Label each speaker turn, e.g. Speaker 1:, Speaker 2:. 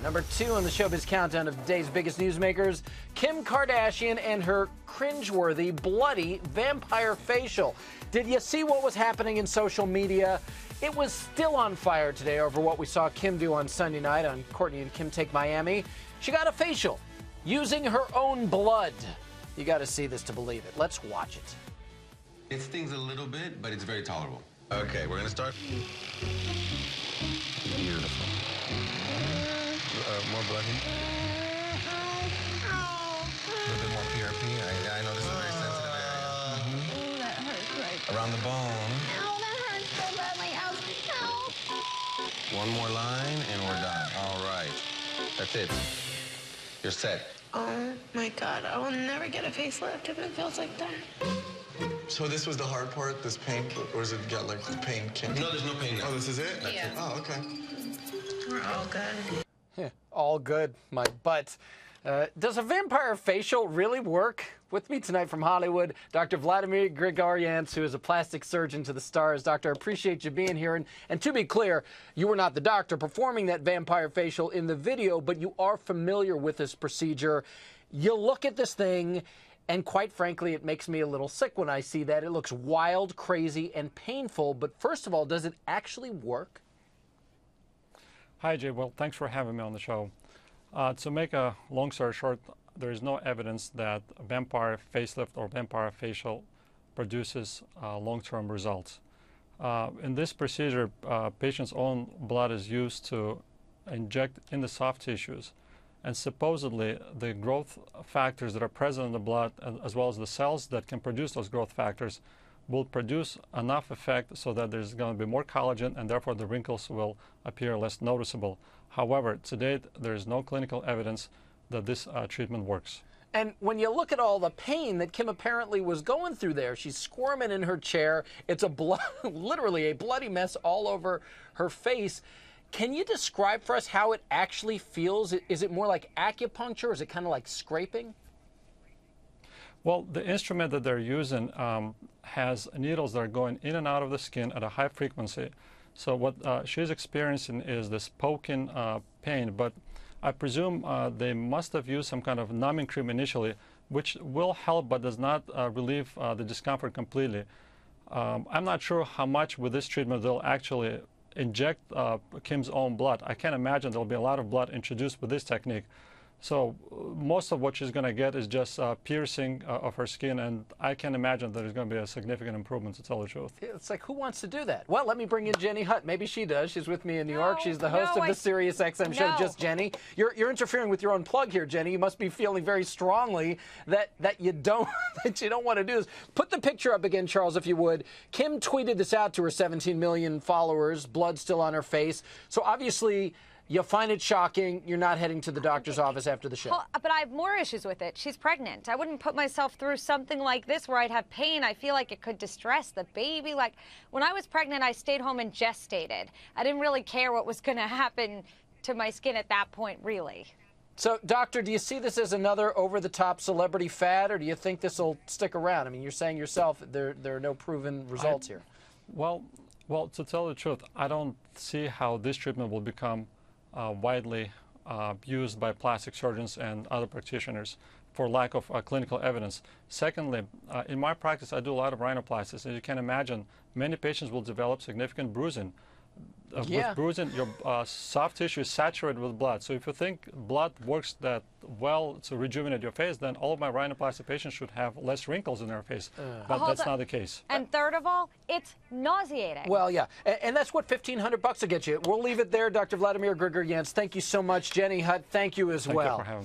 Speaker 1: Number 2 on the Showbiz Countdown of the day's biggest newsmakers, Kim Kardashian and her cringeworthy, bloody vampire facial. Did you see what was happening in social media? It was still on fire today over what we saw Kim do on Sunday night on Kourtney and Kim Take Miami. She got a facial using her own blood. You got to see this to believe it. Let's watch it.
Speaker 2: It stings a little bit, but it's very tolerable. Okay, we're gonna start. Beautiful. More blood here. A little bit more PRP. I know this is a very sensitive area.
Speaker 3: That hurts right.
Speaker 2: Around the bone.
Speaker 3: Ow, that hurts so badly. Ow.
Speaker 2: One more line, and we're done. All right. That's it. You're set.
Speaker 4: Oh my God, I will never get a facelift if it feels like that.
Speaker 5: So this was the hard part, this pain, or does it get like the pain can't?
Speaker 2: No, there's no pain now.
Speaker 5: Oh, this is it?
Speaker 4: Yeah.
Speaker 5: Oh, okay.
Speaker 4: We're all good.
Speaker 1: Yeah, all good, my butt. Does a vampire facial really work? With me tonight from Hollywood, Dr. Vladimir Grigoryants, who is a plastic surgeon to the stars. Doctor, I appreciate you being here. And to be clear, you were not the doctor performing that vampire facial in the video, but you are familiar with this procedure. You look at this thing, and quite frankly, it makes me a little sick when I see that. It looks wild, crazy, and painful. But first of all, does it actually work?
Speaker 6: Hi, Jay. Well, thanks for having me on the show. To make a long story short, there is no evidence that a vampire facelift or vampire facial produces long-term results. In this procedure, patient's own blood is used to inject in the soft tissues. And supposedly, the growth factors that are present in the blood, as well as the cells that can produce those growth factors, will produce enough effect so that there's going to be more collagen, and therefore the wrinkles will appear less noticeable. However, to date, there is no clinical evidence that this treatment works.
Speaker 1: And when you look at all the pain that Kim apparently was going through there, she's squirming in her chair. It's literally a bloody mess all over her face. Can you describe for us how it actually feels? Is it more like acupuncture, or is it kind of like scraping?
Speaker 6: Well, the instrument that they're using has needles that are going in and out of the skin at a high frequency. So what she's experiencing is this poking pain, but I presume they must have used some kind of numbing cream initially, which will help but does not relieve the discomfort completely. I'm not sure how much with this treatment they'll actually inject Kim's own blood. I can't imagine there'll be a lot of blood introduced with this technique. So most of what she's going to get is just piercing of her skin, and I can't imagine that there's going to be a significant improvement, to tell the truth.
Speaker 1: It's like, who wants to do that? Well, let me bring in Jenny Hutt. Maybe she does. She's with me in New York. She's the host of the Sirius XM show, Just Jenny. You're interfering with your own plug here, Jenny. You must be feeling very strongly that you don't want to do this. Put the picture up again, Charles, if you would. Kim tweeted this out to her 17 million followers, blood still on her face. So obviously, you find it shocking. You're not heading to the doctor's office after the show.
Speaker 7: Well, but I have more issues with it. She's pregnant. I wouldn't put myself through something like this where I'd have pain. I feel like it could distress the baby. Like, when I was pregnant, I stayed home and gestated. I didn't really care what was going to happen to my skin at that point, really.
Speaker 1: So, doctor, do you see this as another over-the-top celebrity fad, or do you think this will stick around? I mean, you're saying yourself there are no proven results here.
Speaker 6: Well, to tell the truth, I don't see how this treatment will become widely used by plastic surgeons and other practitioners for lack of clinical evidence. Secondly, in my practice, I do a lot of rhinoplasties. As you can imagine, many patients will develop significant bruising. With bruising, your soft tissue is saturated with blood. So if you think blood works that well to rejuvenate your face, then all of my rhinoplasty patients should have less wrinkles in their face. But that's not the case.
Speaker 7: And third of all, it's nauseating.
Speaker 1: Well, yeah, and that's what $1,500 will get you. We'll leave it there. Dr. Vladimir Grigoryants, thank you so much. Jenny Hutt, thank you as well.
Speaker 6: Thank you for having me.